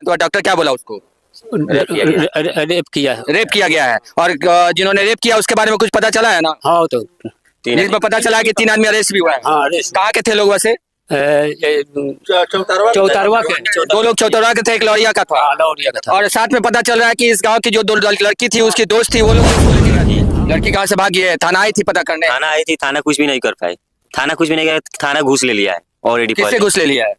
तो डॉक्टर क्या बोला उसको? रेप किया गया है। और जिन्होंने रेप किया उसके बारे में कुछ पता चला है ना? हाँ तो जिसमें पता चला कि 3 आदमी अरेस्ट भी हुआ है। हाँ अरेस्ट। कहाँ के थे लोग वैसे? चौतारवा के। 2 लोग चौतारवा के थे, एक लौरिया का था। लौरिया का था। और साथ में पता चल रहा है कि इस गांव की जो 2 लड़की थी उसकी दोस्त थी, वो लोग लड़की गाँव से भागी है। थाना आई थी पता करने? थाना आई थी, थाना कुछ भी नहीं कर पाए। थाना कुछ भी नहीं किया, थाना घूस ले लिया है ऑलरेडी। किससे घूस ले लिया है?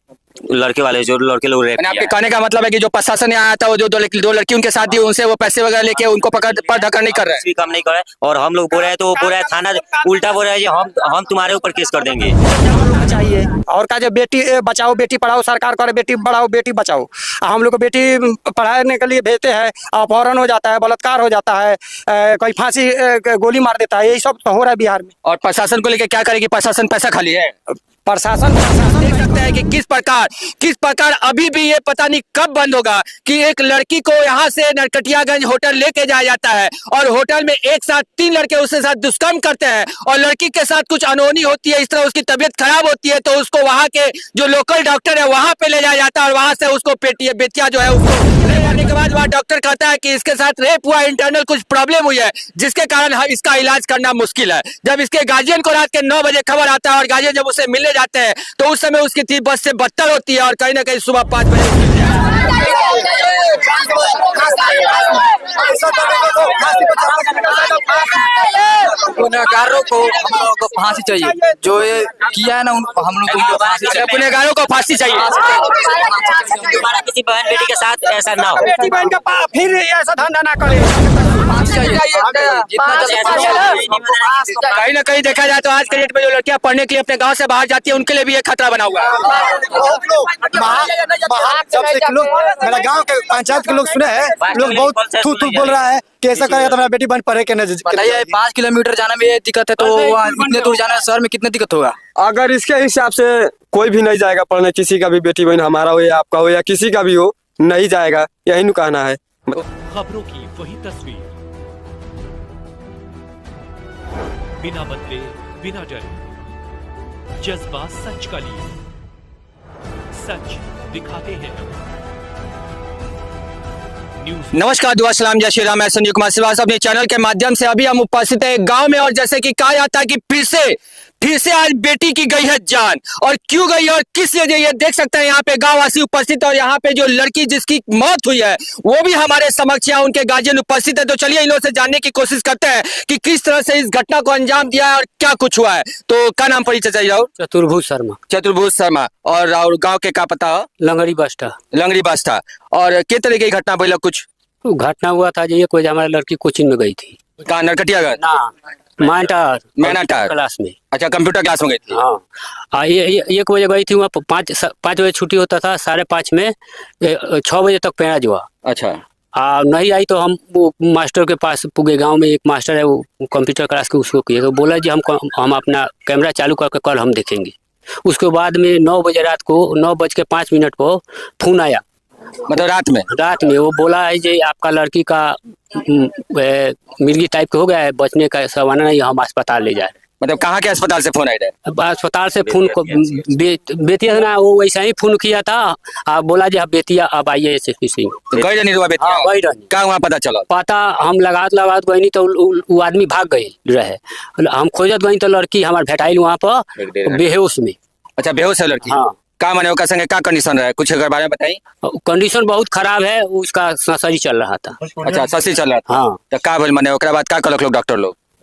लड़के वाले, जो लड़के लोग रेप किया। आपके कहने का मतलब है कि जो प्रशासन आया था वो जो 2 लड़की उनके साथ थी, उनसे वो पैसे वगैरह लेके उनको पकड़ पर धक्का नहीं कर रहे हैं? काम नहीं कर रहे हैं। और हम लोग बोल रहे हैं तो वो बोल रहे हैं, थाना उल्टा बोल रहा है हम तुम्हारे ऊपर केस कर देंगे। चाहिए और का जो बेटी बचाओ बेटी पढ़ाओ, सरकार करे बेटी पढ़ाओ बेटी बचाओ। हम लोग को बेटी पढ़ाने के लिए भेजते हैं, अपहरण हो जाता है, बलात्कार हो जाता है, कोई फांसी गोली मार देता है, यही सब तो हो रहा है बिहार में। और प्रशासन को लेकर क्या करेगी? प्रशासन पैसा खाली है। प्रशासन देख सकते हैं कि किस प्रकार अभी भी ये पता नहीं कब बंद होगा कि एक लड़की को यहाँ से नरकटियागंज होटल लेके जाया जाता है और होटल में एक साथ 3 लड़के उसके साथ दुष्कर्म करते हैं और लड़की के साथ कुछ अनहोनी होती है, इस तरह उसकी तबीयत खराब होती है, तो उसको वहाँ के जो लोकल डॉक्टर है वहाँ पे ले जाया जाता है और वहाँ से उसको बेटिया जो है उसको ले जाने के बाद वहाँ डॉक्टर कहता है कि इसके साथ रेप हुआ, इंटरनल कुछ प्रॉब्लम हुई है जिसके कारण इसका इलाज करना मुश्किल है। जब इसके गार्जियन को रात के 9 बजे खबर आता है और गार्जियन जब उसे मिलने जाते हैं तो उस समय उसकी थी बस से बदतर होती है और कहीं ना कहीं सुबह 5 बजे गुनहगारों को हम लोगों को फांसी चाहिए। जो ये किया है ना उनको हम लोग को फांसी चाहिए। गुनहगारों को फांसी चाहिए। हमारा किसी बहन बेटी के साथ ऐसा ना हो। बेटी बहन का फिर ऐसा धंधा ना करे। कहीं ना कहीं देखा जाए तो आज के डेट में जो लड़कियां पढ़ने के लिए अपने गांव से बाहर जाती है उनके लिए भी एक खतरा बना हुआ है। मेरा गांव के पंचायत के लोग सुने हैं, लोग बहुत थू बोल रहा है कि ऐसा करेगा तो मेरा बेटी बहन पढ़े के नहीं। बताइए 5 किलोमीटर जाने में ये दिक्कत है तो इतने दूर जाना शहर में कितने दिक्कत होगा? अगर इसके हिसाब से कोई भी नहीं जाएगा पढ़ने, किसी का भी बेटी बहन, हमारा हो या आपका हो या किसी का भी हो, नहीं जाएगा, यही नु कहना है। खबरों की वही तस्वीर, बिना बदले बिना डरे, जज्बा सच का लिए, सच दिखाते हैं। नमस्कार, दुआ सलाम, जय श्री राम। मैं संजीव कुमार श्रीवास्तव अपने चैनल के माध्यम से अभी हम उपस्थित है गांव में और जैसे कि कहा जाता है कि फिर से आज बेटी की गई है जान। और क्यों गई और किस वजह, ये देख सकते हैं यहाँ पे गांव वासी उपस्थित और यहाँ पे जो लड़की जिसकी मौत हुई है वो भी हमारे समक्ष यहाँ उनके गार्जियन उपस्थित है। तो चलिए इन लोगों से जानने की कोशिश करते हैं कि किस तरह से इस घटना को अंजाम दिया है और क्या कुछ हुआ है। तो क्या नाम परिचय चाहिए? राहुल चतुर्भुज शर्मा। चतुर्भुज शर्मा। और राहुल गाँव के क्या पता? लंगड़ी बास्ता। और किस तरह की घटना बोला? कुछ घटना हुआ था जी, कोई हमारी लड़की कोचिंग में गई थी। कहाँ? नरकटियागंज ना, मैनाटार क्लास में। अच्छा, कंप्यूटर क्लास में गई थी। हाँ, ये 1 बजे गई थी वहाँ। 5 बजे छुट्टी होता था, 5:30 में 6 बजे तक पेड़ा जुआ। अच्छा। नहीं आई तो हम वो मास्टर के पास पुगे। गांव में एक मास्टर है, वो कंप्यूटर क्लास के, उसको किए तो बोला जी हम अपना कैमरा चालू करके कल हम देखेंगे। उसके बाद में 9 बजे रात को 9:05 को फोन आया। मतलब रात में वो बोला है जी आपका लड़की का मिर्गी टाइप का हो गया है, बचने का सवाना नहीं, हम अस्पताल ले जाए। मतलब कहाँ के अस्पताल से फोन आया? अस्पताल से फोन को बेतिया से ना, वो वैसा ही फोन किया था। बोला जी आप बेतिया अब आइए SSP सिंह। गई नहीं हुआ बेतिया? गई रही। क्या वहाँ पता चला? पता हम लगात गई नहीं तो वो आदमी भाग गए रहे। हम खोजत गई तो लड़की हमारे भेटाइल वहाँ पर बेहोश में। अच्छा, बेहोश है लड़की? हाँ। क्या माने उसका संगे क्या कंडीशन रहा है, कुछ अगर बारे में बताइए। कंडीशन बहुत खराब है, उसका ससरी चल रहा था। अच्छा, ससी चल रहा था। हाँ। तो क्या बोल माने ओकरा बाद क्या करलक लोग?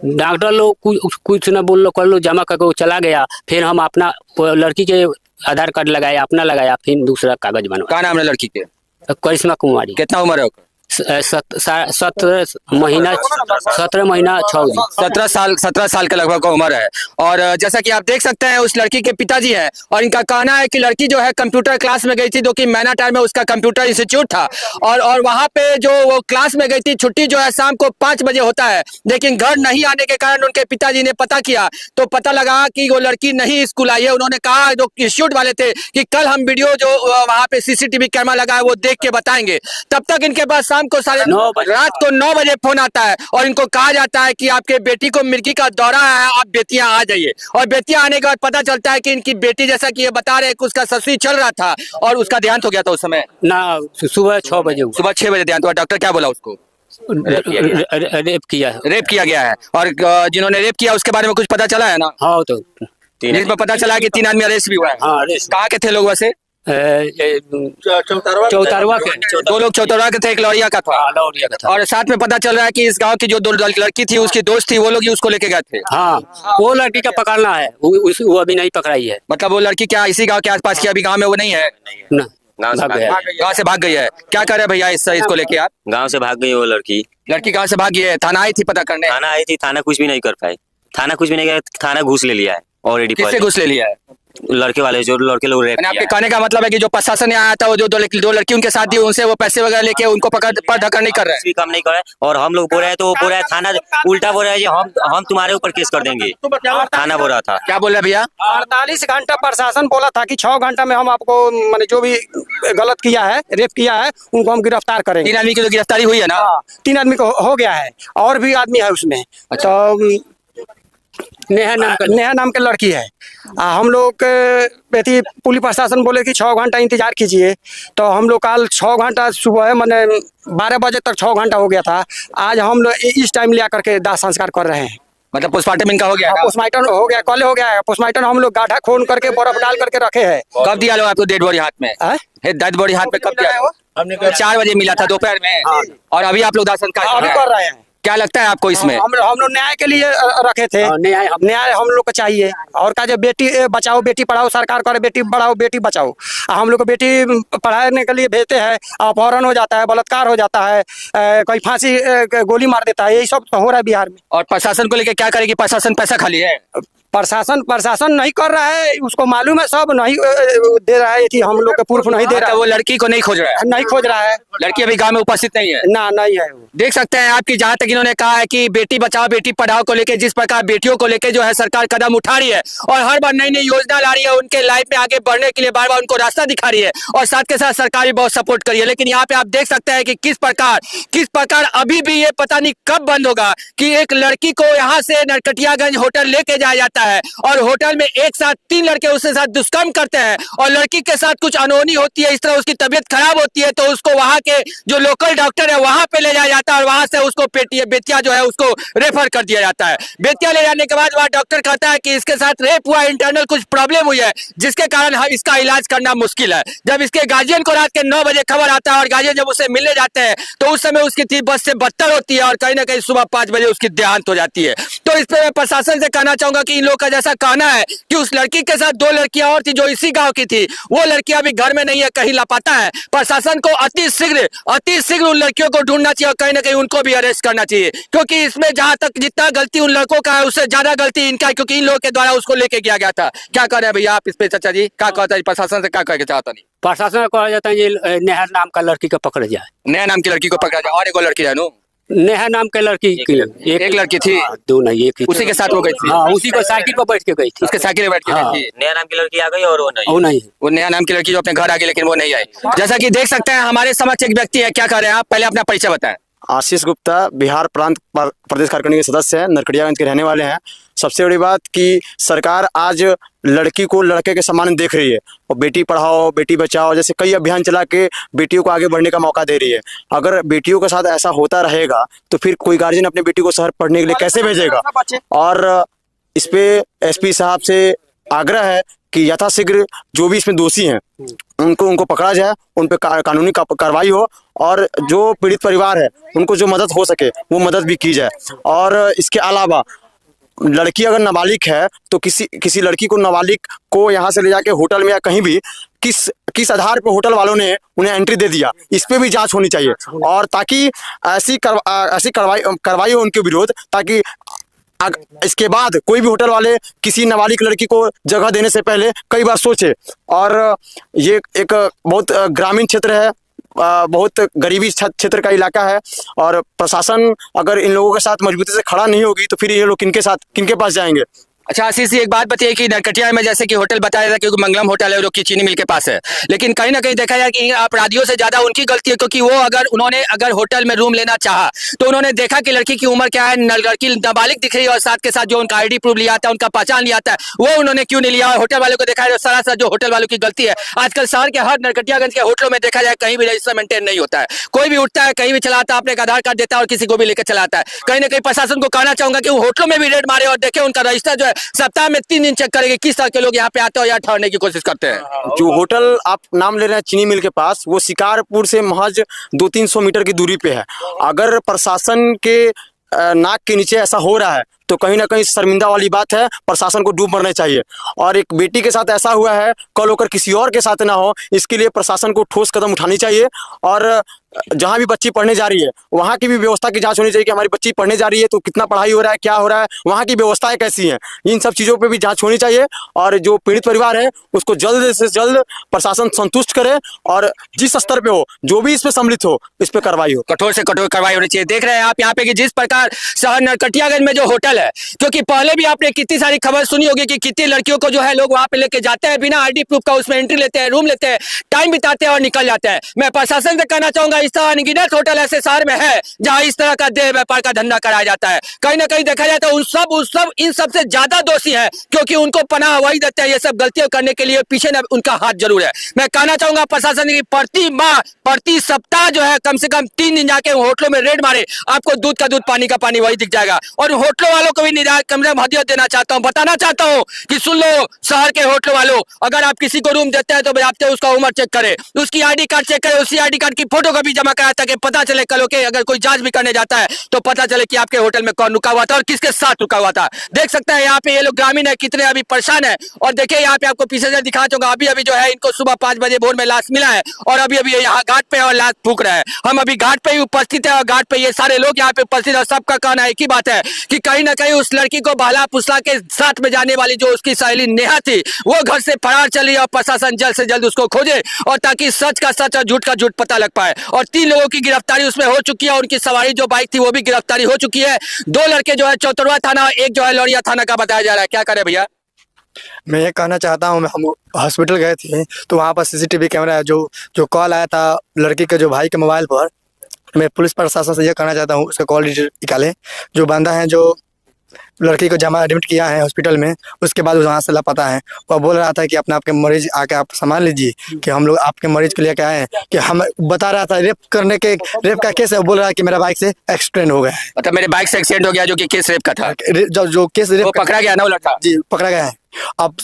डॉक्टर लोग कुछ न बोल लो, कर लो, जमा करके वो चला गया। फिर हम अपना लड़की के आधार कार्ड लगाया, अपना लगाया, फिर दूसरा कागज बनवा। क्या नाम है लड़की के? करिश्मा कुमारी। कितना उम्र है? 17 महीना 6 दिन। 17 साल के लगभग उम्र है। और जैसा कि आप देख सकते हैं उस लड़की के पिताजी हैं और इनका कहना है कि लड़की जो है कंप्यूटर क्लास में गई थी, जो कि मैनाटार में उसका कंप्यूटर इंस्टीट्यूट था। और वहाँ पे जो वो क्लास में गई थी, छुट्टी जो है शाम को 5 बजे होता है, लेकिन घर नहीं आने के कारण उनके पिताजी ने पता किया तो पता लगा कि वो लड़की नहीं स्कूल आई है। उन्होंने कहा जो इंस्टीट्यूट वाले थे कि कल हम वीडियो जो वहाँ पे CCTV कैमरा लगा है वो देख के बताएंगे। तब तक इनके पास शाम शाम को रात को 9 बजे फोन आता है और इनको कहा जाता है कि आपके बेटी को मिर्गी का दौरा है, आप बेतिया आ जाइए। और बेतिया आने के बाद पता चलता है कि इनकी बेटी, जैसा कि ये बता रहे हैं कि उसका ससुरी चल रहा था और उसका देहांत हो गया था उस समय ना सुबह 6 बजे हुआ। सुबह 6 बजे देहांत हुआ। डॉक्टर क्या बोला उसको? रेप किया है। रेप किया गया है। और जिन्होंने रेप किया उसके बारे में कुछ पता चला है ना? हाँ तो जिसमें पता चला कि 3 आदमी अरेस्ट भी हुआ है। हाँ अरेस्ट। कहाँ के थे लोग वैसे? चौतारवा के 2 लोग चौतारवा के थे, एक लौरिया का था। लौरिया का था। और साथ में पता चल रहा है कि इस गांव की जो 2 लड़की थी उसकी दोस्त थी, वो लोग ही उसको लेके गए थे। हाँ वो लड़की का पकड़ना है, वो अभी नहीं पकड़ाई है। मतलब वो लड़की क्या इसी गांव के आसपास की, अभी गांव में वो नहीं है? ना गांव से भाग गई है। क्या करे भैया इसको लेके आप? गांव से भाग गई वो लड़की गांव से भागी है। थाना आई थी पता करने? थाना आई थी, थाना कुछ भी नहीं कर पाई। थाना कुछ भी नहीं किया, थाना घूस ले लिया है ऑलरेडी। किससे घूस ले लिया है? लड़के वाले, जो लड़के लोग रेप किया आपके है। कहने का मतलब है कि जो प्रशासन आया था, वो जो 2 लड़की उनके साथ थी, उनसे वो पैसे वगैरह लेके उनको पकड़ धक्का नहीं कर रहे हैं? कुछ भी काम नहीं कर रहा है। और हम लोग बोल रहे हैं तो वो बोल रहा है थाना उल्टा बोल रहा है हम तुम्हारे ऊपर केस कर देंगे। थाना बोल रहा था। क्या बोल रहे भैया? 48 घंटा प्रशासन बोला था कि 6 घंटा में हम आपको माने जो भी गलत किया है, रेप किया है, उनको हम गिरफ्तार करेंगे। 3 आदमी की तो गिरफ्तारी हुई है ना? 3 आदमी को हो गया है और भी आदमी है उसमें। तो नेहा नाम के लड़की है। हम लोग बेटी पुलिस प्रशासन बोले कि 6 घंटा इंतजार कीजिए, तो हम लोग कल 6 घंटा सुबह मैंने 12 बजे तक 6 घंटा हो गया था। आज हम लोग इस टाइम लिया करके दाह संस्कार कर रहे हैं। मतलब पोस्टमार्टम इनका हो गया? पोस्टमार्टम हो गया, कल हो गया है पोस्टमार्टम। हम लोग गाढ़ा खोन करके बर्फ डाल करके रखे हैं। कब दिया लोग आपको डेड बॉडी हाथ में? डेड बॉडी हाथ में कब दिया? हमने 4 बजे मिला था दोपहर में। और अभी आप लोग दाह संस्कार कर रहे हैं। क्या लगता है आपको इसमें? हम लोग न्याय के लिए रखे थे। न्याय हम लोग को चाहिए। और का जो बेटी बचाओ बेटी पढ़ाओ सरकार करे, बेटी बढ़ाओ बेटी बचाओ। हम लोग को बेटी पढ़ाने के लिए भेजते हैं, अपहरण हो जाता है, बलात्कार हो जाता है, कोई फांसी गोली मार देता है। यही सब हो रहा है बिहार में। और प्रशासन को लेकर क्या करेगी? प्रशासन पैसा खाली है? प्रशासन नहीं कर रहा है, उसको मालूम है, सब नहीं दे रहा है कि हम लोग के प्रूफ नहीं दे रहा है। वो लड़की को नहीं खोज रहा है? नहीं खोज रहा है। लड़की अभी गांव में उपस्थित नहीं है? ना नहीं है। देख सकते हैं आपकी, जहां तक इन्होंने कहा है कि बेटी बचाओ बेटी पढ़ाओ को लेकर जिस प्रकार बेटियों को लेकर जो है सरकार कदम उठा रही है और हर बार नई नई योजना ला रही है, उनके लाइफ में आगे बढ़ने के लिए बार बार उनको रास्ता दिखा रही है और साथ के साथ सरकार भी बहुत सपोर्ट करी है। लेकिन यहाँ पे आप देख सकते हैं कि किस प्रकार अभी भी ये पता नहीं कब बंद होगा कि एक लड़की को यहाँ से नरकटियागंज होटल लेके जाया जाता है और होटल में एक साथ 3 लड़के उसके साथ दुष्कर्म करते हैं और लड़की के साथ कुछ अनहोनी होती है, इस तरह उसकी तबीयत खराब होती है, तो उसको वहां के जो लोकल डॉक्टर है वहां पे ले जाया जाता है और वहां से उसको बेतिया जो है उसको रेफर कर दिया जाता है। बेतिया ले जाने के बाद वह डॉक्टर कहता है कि इसके साथ रेप हुआ, इंटरनल कुछ प्रॉब्लम हुई है जिसके कारण इसका इलाज करना मुश्किल है। जब इसके गार्जियन को रात के 9 बजे खबर आता है और गार्जियन जब उसे मिलने जाते हैं तो उस समय उसकी थी बस से बदतर होती है और कहीं ना कहीं सुबह 5 बजे उसकी देहांत हो जाती है। तो इस पर मैं प्रशासन से कहना चाहूंगा कि इन लोग का जैसा कहना है कि उस लड़की के साथ 2 लड़कियां और थी जो इसी गांव की थी, वो लड़कियां भी घर में नहीं है, कहीं लापता है। प्रशासन को अति शीघ्र उन लड़कियों को ढूंढना चाहिए और कहीं ना कहीं उनको भी अरेस्ट करना चाहिए, क्योंकि इसमें जहां तक जितना गलती उन लड़कों का है उससे ज्यादा गलती इनका है, क्योंकि इन लोगों के द्वारा उसको लेके गया गया था। क्या कर रहे हैं भैया आप इस पे चाचा जी? क्या कहता है प्रशासन से? क्या कहना चाहता? नहीं प्रशासन को कहा जाता है ये नेहा नाम का लड़की को पकड़ जाए। नया नाम की लड़की को पकड़ा जाए और एक लड़की है नेहा नाम के लड़की एक लड़की थी? 2 नहीं, एक ही उसी के साथ हो गई थी? हाँ, उसी को साइकिल पर बैठ के गई थी। उसके साइकिल में बैठ के गई थी। नया नाम की लड़की आ गई और वो नहीं वो नया नाम की लड़की जो अपने घर आ गई लेकिन वो नहीं आई। जैसा कि देख सकते हैं हमारे समक्ष एक व्यक्ति है। क्या कर रहे हैं आप? पहले अपना परिचय बताएं। आशीष गुप्ता, बिहार प्रांत प्रदेश कार्यकारिणी के सदस्य हैं, नरकटियागंज के रहने वाले हैं। सबसे बड़ी बात कि सरकार आज लड़की को लड़के के समान देख रही है और बेटी पढ़ाओ बेटी बचाओ जैसे कई अभियान चला के बेटियों को आगे बढ़ने का मौका दे रही है। अगर बेटियों के साथ ऐसा होता रहेगा तो फिर कोई गार्जियन अपनी बेटी को शहर पढ़ने के लिए कैसे भेजेगा? और इस पे एसपी साहब से आग्रह है कि यथाशीघ्र जो भी इसमें दोषी हैं उनको पकड़ा जाए, उन पे कानूनी कार्रवाई हो और जो पीड़ित परिवार है उनको जो मदद हो सके वो मदद भी की जाए। और इसके अलावा लड़की अगर नाबालिग है तो किसी लड़की को नाबालिग को यहाँ से ले जाके होटल में या कहीं भी किस आधार पर होटल वालों ने उन्हें एंट्री दे दिया, इस पे भी जांच होनी चाहिए और ताकि ऐसी कार्रवाई हो उनके विरोध, ताकि इसके बाद कोई भी होटल वाले किसी नाबालिग लड़की को जगह देने से पहले कई बार सोचे। और ये एक बहुत ग्रामीण क्षेत्र है, बहुत गरीबी क्षेत्र का इलाका है और प्रशासन अगर इन लोगों के साथ मजबूती से खड़ा नहीं होगी तो फिर ये लोग किनके पास जाएंगे? अच्छा आशीष जी, एक बात बताइए कि नरकटिया में जैसे कि होटल बताया था क्योंकि मंगलम होटल है जो कि चीनी मिल के पास है, लेकिन कहीं ना कहीं देखा जाए कि अपराधियों से ज्यादा उनकी गलती है, क्योंकि वो उन्होंने अगर होटल में रूम लेना चाहा तो उन्होंने देखा कि लड़की की उम्र क्या है, लड़की नाबालिग दिख रही है और साथ के साथ जो उनका आईडी प्रूफ लिया था, उनका पहचान लिया था, वो उन्होंने क्यों नहीं लिया? होटल वालों को देखा है सरासर जो होटल वालों की गलती है। आजकल शहर के हर नरकटियागंज के होटलों में देखा जाए कहीं भी रजिस्टर मेंटेन नहीं होता है, कोई भी उठता है कहीं भी चलाता है, अपने एक आधार कार्ड देता है और किसी को भी लेकर चलाता है। कहीं ना कहीं प्रशासन को कहना चाहूंगा कि वो होटलों में भी रेड मारे और देखे उनका रजिस्टर जो है सप्ताह में 3 दिन चेक करेंगे किस तरह के लोग यहाँ पे आते हैं या ठहरने की कोशिश करते हैं। जो होटल आप नाम ले रहे हैं चीनी मिल के पास, वो शिकारपुर से महज 200-300 मीटर की दूरी पे है। अगर प्रशासन के नाक के नीचे ऐसा हो रहा है तो कहीं ना कहीं शर्मिंदा वाली बात है, प्रशासन को डूब मरना चाहिए। और एक बेटी के साथ ऐसा हुआ है, कल होकर किसी और के साथ ना हो, इसके लिए प्रशासन को ठोस कदम उठानी चाहिए। और जहाँ भी बच्ची पढ़ने जा रही है वहाँ की भी व्यवस्था की जांच होनी चाहिए कि हमारी बच्ची पढ़ने जा रही है तो कितना पढ़ाई हो रहा है, क्या हो रहा है, वहाँ की व्यवस्थाएं कैसी हैं, इन सब चीज़ों पे भी जांच होनी चाहिए। और जो पीड़ित परिवार है उसको जल्द से जल्द प्रशासन संतुष्ट करे और जिस स्तर पे हो, जो भी इसमें सम्मिलित हो, इस पे कार्रवाई हो, कठोर से कठोर कार्रवाई होनी चाहिए। देख रहे हैं आप यहाँ पे कि जिस प्रकार शहर नरकटियागंज में जो होटल है, क्योंकि पहले भी आपने कितनी सारी खबर सुनी होगी कि कितनी लड़कियों को जो है लोग वहाँ पे लेके जाते हैं, बिना आईडी प्रूफ का उसमें एंट्री लेते हैं, रूम लेते हैं, टाइम बिताते हैं और निकल जाते हैं। मैं प्रशासन से कहना चाहूंगा इस तरह अनगिनत होटल ऐसे शहर में है जहां इस तरह का देह व्यापार का धंधा कराया जाता है। कहीं ना कहीं देखा जाए तो उन इन सबसे ज्यादा दोषी है, क्योंकि उनको पनाह वही देते हैं ये सब गलतियां करने के लिए, पीछे न उनका हाथ जरूर है। मैं कहना चाहूंगा प्रशासन की प्रति माह प्रति सप्ताह जो है कम से कम 3 दिन जाके होटलों में रेड मारे, आपको दूध का दूध पानी का पानी वही दिख जाएगा। और होटलों वालों को भी निराश कमरे में हदियत देना चाहता हूँ, बताना चाहता हूँ कि सुन लो शहर के होटल वालों, अगर आप किसी को रूम देते हैं तो बजाते उसका उम्र चेक करे, उसकी आईडी कार्ड चेक करे, उसी आईडी कार्ड की फोटो का भी जमा कराया ताकि पता चले कल के अगर कोई जांच भी करने जाता है तो पता चले कि आपके होटल में कौन रुका हुआ था और किसके साथ रुका हुआ था। देख सकते हैं यहाँ पे ये लोग ग्रामीण है कितने अभी परेशान है। और देखिए यहाँ पे आपको पीछे से दिखा चाहूंगा, अभी अभी जो है इनको सुबह 5 बजे भोर में लाश मिला है और अभी अभी यहाँ घाट पे और लाश फूक रहा है। हम अभी घाट पे ही उपस्थित है और घाट पे ये सारे लोग यहाँ पे उपस्थित है। सबका कहना एक ही बात है कि कहीं ना कहीं उस लड़की को बहला फुसला के साथ में जाने वाली जो उसकी सहेली नेहा थी वो घर से फरार चली और प्रशासन जल्द से जल्द उसको खोजे और ताकि सच का सच और झूठ का झूठ पता लग पाए। और 3 लोगों की गिरफ्तारी उसमें हो चुकी है, उनकी सवारी जो बाइक थी वो भी गिरफ्तारी हो चुकी है। 2 लड़के जो है चौतरवा थाना, एक जो है लौरिया थाना का बताया जा रहा है। क्या करे भैया? मैं ये कहना चाहता हूँ, हम हॉस्पिटल गए थे तो वहाँ पर सीसीटीवी कैमरा है, जो कॉल आया था लड़की के जो भाई के मोबाइल पर। मैं पुलिस प्रशासन से यह कहना चाहता हूँ उसका कॉल निकाले। जो बंदा है जो लड़की को जमा एडमिट किया है हॉस्पिटल में, उसके बाद वहाँ से लापता है। वो बोल रहा था कि अपना आपके मरीज आके आप सामान लीजिए कि हम लोग आपके मरीज के लिए क्या है कि हम बता रहा था रेप का केस है। वो बोल रहा है कि मेरा बाइक से एक्सीडेंट हो गया है, मतलब मेरे बाइक से एक्सीडेंट हो गया, जो कि केस रेप का था। जो केस रेप पकड़ा गया ना वो लड़का? जी पकड़ा गया है। अब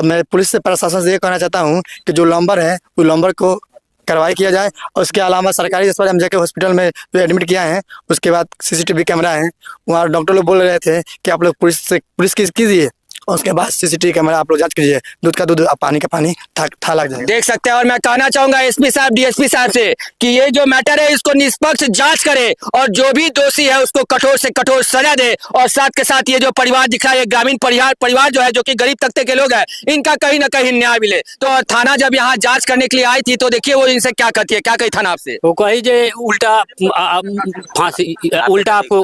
मैं पुलिस से प्रशासन से ये कहना चाहता हूँ कि जो नंबर है वो नंबर को कार्रवाई किया जाए। और उसके अलावा सरकारी अस्पताल हम जाके हॉस्पिटल में जो एडमिट किया है उसके बाद सीसीटीवी कैमरा है, वहाँ डॉक्टर लोग बोल रहे थे कि आप लोग पुलिस कीजिए और उसके बाद सीसीटीवी कैमरा आप लोग जांच कीजिए, दूध का दूध पानी का पानी था लग जाएगा। देख सकते हैं। और मैं कहना चाहूंगा एसपी साहब डीएसपी साहब से कि ये जो मैटर है इसको निष्पक्ष जांच करे और जो भी दोषी है उसको कठोर से कठोर सजा दे। और साथ के साथ ये जो परिवार दिख रहा है, ग्रामीण परिवार जो है जो कि गरीब तबके के लोग हैं, इनका कहीं ना कहीं न्याय मिले। तो थाना जब यहाँ जांच करने के लिए आई थी तो देखिए वो इनसे क्या कहती है। क्या कही थाना आपसे? वो कही जे उल्टा फांसी, उल्टा आपका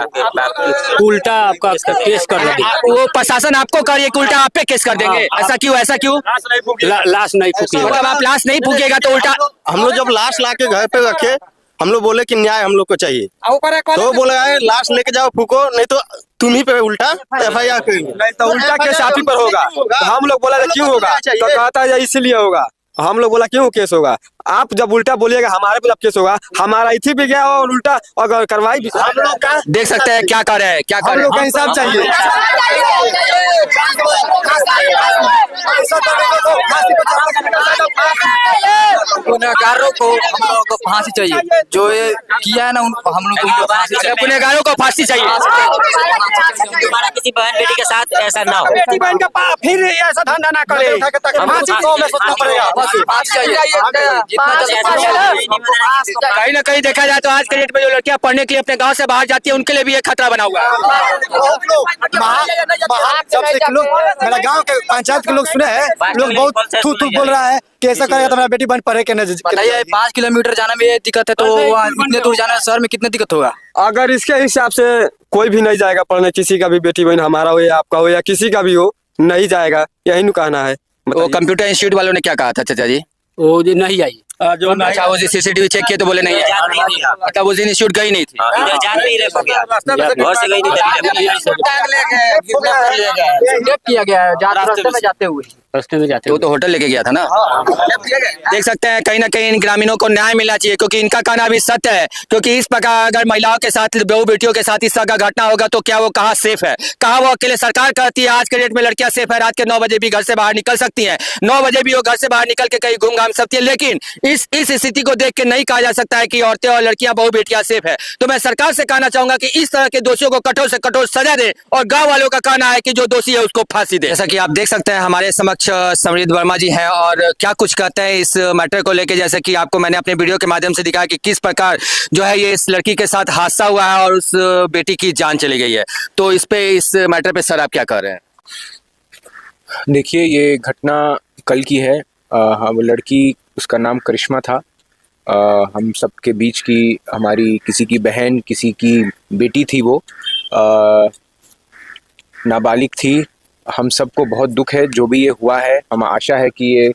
केस कर देंगे। वो प्रशासन आपको कह रही है कि उल्टा आप पे केस कर देंगे। ऐसा क्यों? ऐसा क्यों? लाश नहीं फूकी, मतलब आप लाश नहीं फूकेगा तो उल्टा? हम लोग जब लाश ला के घर पे रखे, हम लोग बोले कि न्याय हम लोग को चाहिए, तो बोला है लाश लेके जाओ फूको, नहीं तो तुम ही पे उल्टा FIR करेंगे। नहीं तो उल्टा केस आप ही पर होगा। तो हम लोग बोला क्यों होगा, तो कहता है इसीलिए होगा। हम लोग बोला क्यों केस होगा, आप जब उल्टा बोलिएगा हमारे पे केस होगा, हमारा इथी भी गया और उल्टा अगर कार्रवाई भी। हम लोग का देख सकते हैं क्या कर रहे हैं, क्या कर रहे हैं। हम लोग का इंसाफ चाहिए। गुनहगारों को हम लोगों को फांसी चाहिए, जो ये किया है ना हम लोग को फांसी चाहिए। गुनहगारों को फांसी चाहिए। हमारा किसी बहन बेटी के साथ ऐसा ना हो, बेटी बहन का फिर ऐसा धंधा ना करे। कहीं ना कहीं देखा जाए तो आज के डेट में जो लड़कियां पढ़ने के लिए अपने गांव से बाहर जाती है उनके लिए भी एक खतरा बना हुआ है। मेरा गांव के पंचायत के लोग सुने हैं, लोग बहुत थू बोल रहा है कि ऐसा करेगा तो मेरा बेटी बहन पढ़े के नहीं। बताइए 5 किलोमीटर जाना में ये दिक्कत है तो इतने दूर जाना शहर में कितने दिक्कत होगा? अगर इसके हिसाब से कोई भी नहीं जाएगा पढ़ने, किसी का भी बेटी बहन, हमारा हो या आपका हो या किसी का भी हो, नहीं जाएगा, यही नु कहना है। वो कंप्यूटर इंस्टीट्यूट वालों ने क्या कहा था चाचा जी? वो जो नहीं आई, अच्छा वो सीसीटीवी चेक किए तो बोले नहीं है, मतलब उस दिन इंस्टीट्यूट गई नहीं थी। जान में ही रह गया, घर से गई किया गया है रास्ते में जाते हुए, वो तो होटल लेके गया था ना। देख सकते हैं कहीं ना कहीं इन ग्रामीणों को न्याय मिलना चाहिए, क्योंकि इनका कहना भी सत्य है। क्योंकि इस प्रकार अगर महिलाओं के साथ, बहू बेटियों के साथ इस तरह का घटना होगा तो क्या वो कहाँ सेफ है, कहाँ वो अकेले सरकार कहती है आज के डेट में लड़कियां सेफ है, रात के 9 बजे भी घर से बाहर निकल सकती हैं, 9 बजे भी वो घर से बाहर निकल के कहीं घूम घाम सकती है। लेकिन इस स्थिति को देख के नहीं कहा जा सकता है कि औरतें और लड़कियां बहू बेटियां सेफ है। तो मैं सरकार से कहना चाहूंगा कि इस तरह के दोषियों को कठोर से कठोर सजा दे, और गाँव वालों का कहना है कि जो दोषी है उसको फांसी दे। जैसा कि आप देख सकते हैं हमारे समक्ष समृद्ध वर्मा जी हैं, और क्या कुछ कहते हैं इस मैटर को लेके। जैसे कि आपको मैंने अपने वीडियो के माध्यम से दिखाया कि किस प्रकार जो है ये इस लड़की के साथ हादसा हुआ है और उस बेटी की जान चली गई है। तो इस मैटर पे सर आप क्या कह रहे हैं? देखिए ये घटना कल की है। हम लड़की, उसका नाम करिश्मा था, हम सबके बीच की, हमारी किसी की बहन, किसी की बेटी थी। वो नाबालिग थी। हम सबको बहुत दुख है जो भी ये हुआ है। हम आशा है कि ये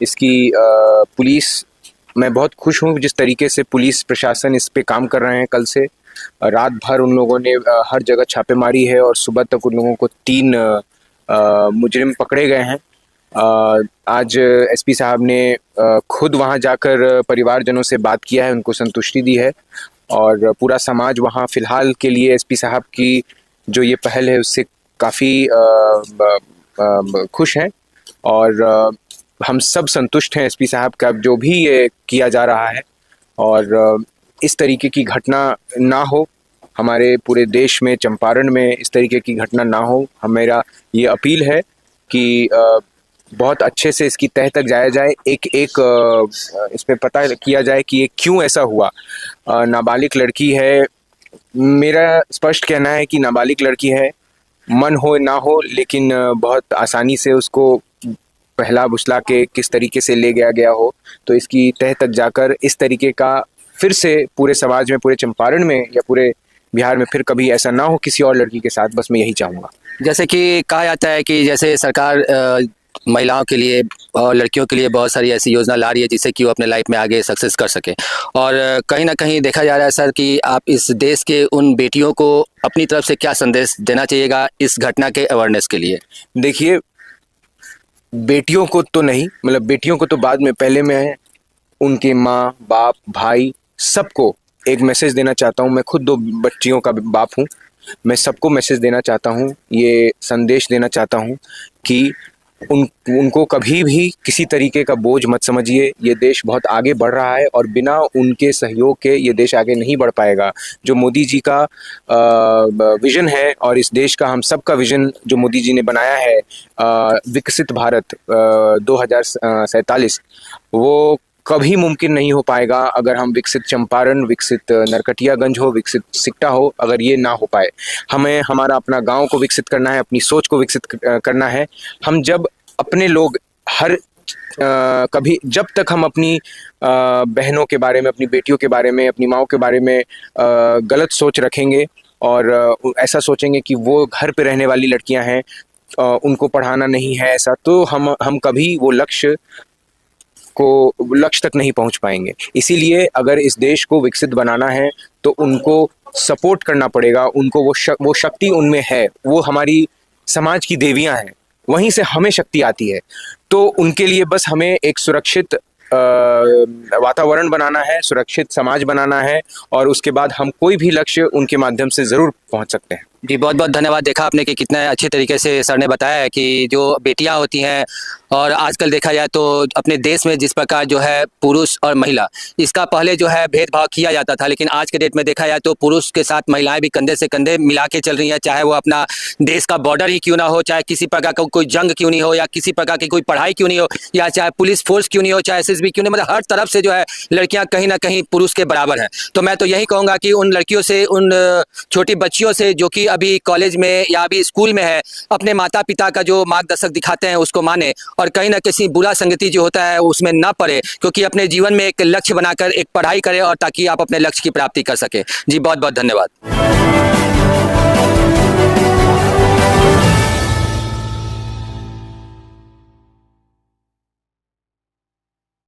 इसकी पुलिस, मैं बहुत खुश हूँ जिस तरीके से पुलिस प्रशासन इस पे काम कर रहे हैं। कल से रात भर उन लोगों ने हर जगह छापेमारी है और सुबह तक उन लोगों को 3 मुजरिम पकड़े गए हैं। आज एसपी साहब ने खुद वहां जाकर परिवारजनों से बात किया है, उनको संतुष्टि दी है, और पूरा समाज वहां फिलहाल के लिए एसपी साहब की जो ये पहल है उससे काफ़ी खुश हैं। और हम सब संतुष्ट हैं एसपी साहब का जो भी ये किया जा रहा है, और इस तरीके की घटना ना हो हमारे पूरे देश में, चंपारण में इस तरीके की घटना ना हो। मेरा ये अपील है कि बहुत अच्छे से इसकी तह तक जाया जाए, एक इस पे पता किया जाए कि ये क्यों ऐसा हुआ। नाबालिग लड़की है, मेरा स्पष्ट कहना है कि नाबालिग लड़की है, मन हो ना हो, लेकिन बहुत आसानी से उसको पहला बुसला के किस तरीके से ले गया हो। तो इसकी तह तक जाकर इस तरीके का फिर से पूरे समाज में, पूरे चंपारण में या पूरे बिहार में फिर कभी ऐसा ना हो किसी और लड़की के साथ, बस मैं यही चाहूँगा। जैसे कि कहा जाता है कि जैसे सरकार महिलाओं के लिए और लड़कियों के लिए बहुत सारी ऐसी योजना ला रही है जिससे कि वो अपने लाइफ में आगे सक्सेस कर सके, और कहीं ना कहीं देखा जा रहा है सर कि आप इस देश के उन बेटियों को अपनी तरफ से क्या संदेश देना चाहिएगा इस घटना के अवेयरनेस के लिए? देखिए, बेटियों को तो नहीं, मतलब बेटियों को तो बाद में, पहले मैं उनके माँ बाप भाई सबको एक मैसेज देना चाहता हूँ। मैं खुद 2 बच्चियों का बाप हूँ। मैं सबको मैसेज देना चाहता हूँ, ये संदेश देना चाहता हूँ कि उनको कभी भी किसी तरीके का बोझ मत समझिए। ये देश बहुत आगे बढ़ रहा है और बिना उनके सहयोग के ये देश आगे नहीं बढ़ पाएगा। जो मोदी जी का विजन है और इस देश का, हम सब का विजन जो मोदी जी ने बनाया है, विकसित भारत 2047, वो कभी मुमकिन नहीं हो पाएगा अगर हम विकसित चंपारण, विकसित नरकटियागंज हो, विकसित सिकटा हो, अगर ये ना हो पाए। हमें हमारा अपना गांव को विकसित करना है, अपनी सोच को विकसित करना है। हम जब अपने लोग कभी जब तक हम अपनी बहनों के बारे में, अपनी बेटियों के बारे में, अपनी माँओं के बारे में गलत सोच रखेंगे और ऐसा सोचेंगे कि वो घर पे रहने वाली लड़कियां हैं, उनको पढ़ाना नहीं है, ऐसा, तो हम कभी वो लक्ष्य तक नहीं पहुंच पाएंगे। इसीलिए अगर इस देश को विकसित बनाना है तो उनको सपोर्ट करना पड़ेगा। उनको वो शक्ति उनमें है, वो हमारी समाज की देवियां हैं, वहीं से हमें शक्ति आती है। तो उनके लिए बस हमें एक सुरक्षित वातावरण बनाना है, सुरक्षित समाज बनाना है, और उसके बाद हम कोई भी लक्ष्य उनके माध्यम से ज़रूर पहुंच सकते हैं। जी, बहुत बहुत धन्यवाद। देखा आपने कि कितने अच्छे तरीके से सर ने बताया है कि जो बेटियां होती हैं, और आजकल देखा जाए तो अपने देश में जिस प्रकार जो है पुरुष और महिला, इसका पहले जो है भेदभाव किया जाता था, लेकिन आज के डेट में देखा जाए तो पुरुष के साथ महिलाएं भी कंधे से कंधे मिला के चल रही हैं। चाहे वो अपना देश का बॉर्डर ही क्यों ना हो, चाहे किसी प्रकार का कोई जंग क्यों नहीं हो, या किसी प्रकार की कोई पढ़ाई क्यों नहीं हो, या चाहे पुलिस फोर्स क्यों नहीं हो, चाहे SSB क्यों नहीं, मतलब हर तरफ से जो है लड़कियाँ कहीं ना कहीं पुरुष के बराबर हैं। तो मैं तो यही कहूँगा कि उन लड़कियों से, उन छोटी बच्चियों से जो कि अभी कॉलेज में या अभी स्कूल में है, अपने माता पिता का जो मार्गदर्शक दिखाते हैं उसको माने, और कहीं ना किसी बुरा संगति जो होता है उसमें ना पड़े, क्योंकि अपने जीवन में एक लक्ष्य बनाकर एक पढ़ाई करें और ताकि आप अपने लक्ष्य की प्राप्ति कर सके। जी, बहुत बहुत धन्यवाद।